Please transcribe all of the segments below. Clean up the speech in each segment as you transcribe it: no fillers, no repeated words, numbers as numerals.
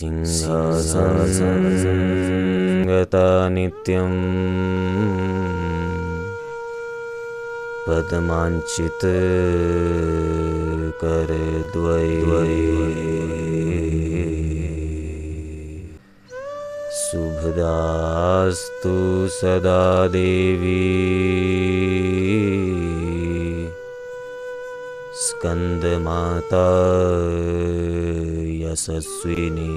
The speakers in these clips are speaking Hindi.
सिंहासनगता नित्यं पद्मांचित करद्वये शुभदास्तु सदा देवी स्कंदमाता यशस्विनी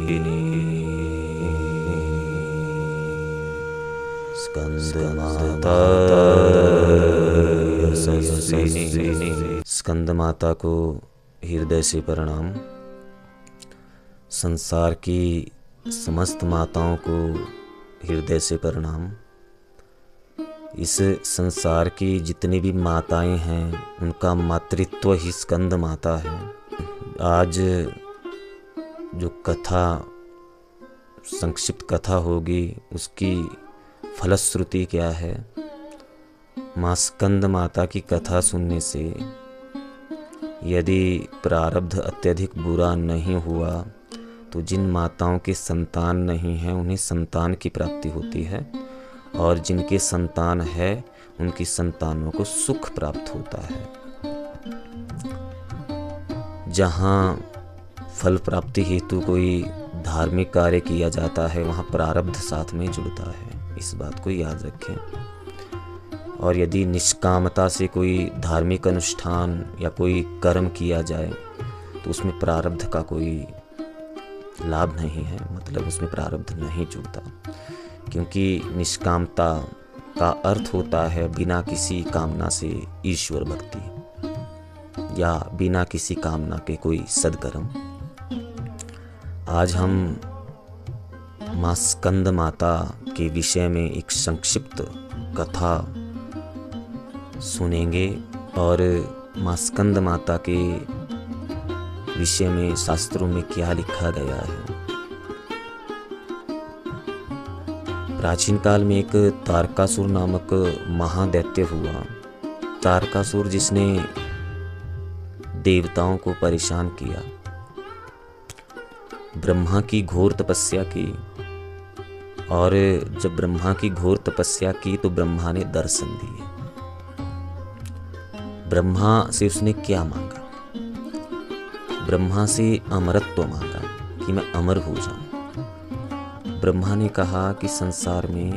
स्कंदमाता यशस्विनी। स्कंदमाता को हृदय से प्रणाम। संसार की समस्त माताओं को हृदय से प्रणाम। इस संसार की जितनी भी माताएं हैं उनका मातृत्व ही स्कंद माता है। आज जो कथा संक्षिप्त कथा होगी उसकी फलश्रुति क्या है। माँ स्कंद माता की कथा सुनने से यदि प्रारब्ध अत्यधिक बुरा नहीं हुआ तो जिन माताओं के संतान नहीं हैं उन्हें संतान की प्राप्ति होती है, और जिनके संतान है उनकी संतानों को सुख प्राप्त होता है। जहाँ फल प्राप्ति हेतु कोई धार्मिक कार्य किया जाता है वहाँ प्रारब्ध साथ में जुड़ता है, इस बात को याद रखें। और यदि निष्कामता से कोई धार्मिक अनुष्ठान या कोई कर्म किया जाए तो उसमें प्रारब्ध का कोई लाभ नहीं है, मतलब उसमें प्रारब्ध नहीं जुड़ता, क्योंकि निष्कामता का अर्थ होता है बिना किसी कामना से ईश्वर भक्ति या बिना किसी कामना के कोई सद्कर्म। आज हम माँ स्कंद माता के विषय में एक संक्षिप्त कथा सुनेंगे और माँ स्कंद माता के विषय में शास्त्रों में क्या लिखा गया है। प्राचीन काल में एक तारकासुर नामक महादैत्य हुआ। तारकासुर जिसने देवताओं को परेशान किया, ब्रह्मा की घोर तपस्या की, और जब ब्रह्मा की घोर तपस्या की तो ब्रह्मा ने दर्शन दिए। ब्रह्मा से उसने क्या मांगा? ब्रह्मा से अमरत्व मांगा कि मैं अमर हो जाऊं। ब्रह्मा ने कहा कि संसार में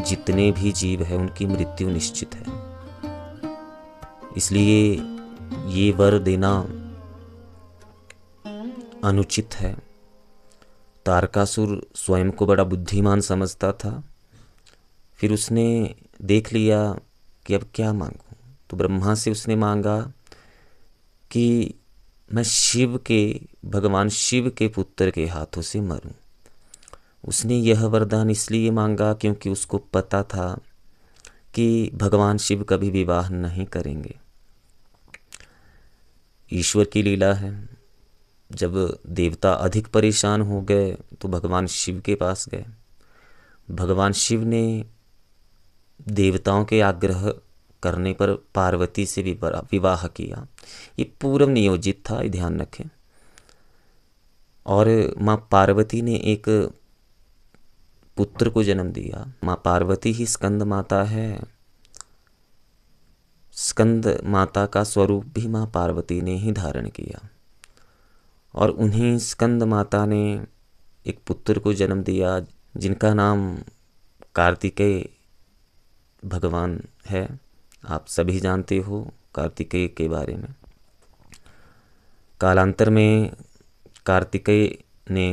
जितने भी जीव हैं उनकी मृत्यु निश्चित है, इसलिए ये वर देना अनुचित है। तारकासुर स्वयं को बड़ा बुद्धिमान समझता था। फिर उसने देख लिया कि अब क्या मांगूं, तो ब्रह्मा से उसने मांगा कि मैं शिव के, भगवान शिव के पुत्र के हाथों से मरूं। उसने यह वरदान इसलिए मांगा क्योंकि उसको पता था कि भगवान शिव कभी विवाह नहीं करेंगे। ईश्वर की लीला है, जब देवता अधिक परेशान हो गए तो भगवान शिव के पास गए। भगवान शिव ने देवताओं के आग्रह करने पर पार्वती से विवाह किया। ये पूर्व नियोजित था, ये ध्यान रखें। और माँ पार्वती ने एक पुत्र को जन्म दिया। माँ पार्वती ही स्कंद माता है। स्कंद माता का स्वरूप भी माँ पार्वती ने ही धारण किया, और उन्हीं स्कंद माता ने एक पुत्र को जन्म दिया जिनका नाम कार्तिकेय भगवान है। आप सभी जानते हो कार्तिकेय के बारे में। कालांतर में कार्तिकेय ने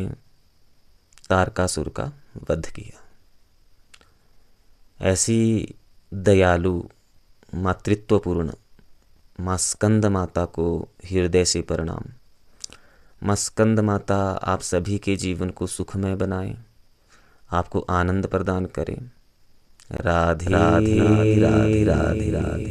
तारकासुर का वध किया। ऐसी दयालु मातृत्वपूर्ण माँ स्कंद माता को हृदय से प्रणाम। माँ स्कंद माता आप सभी के जीवन को सुखमय बनाए, आपको आनंद प्रदान करें। राधे राधे राधे राधे राधे।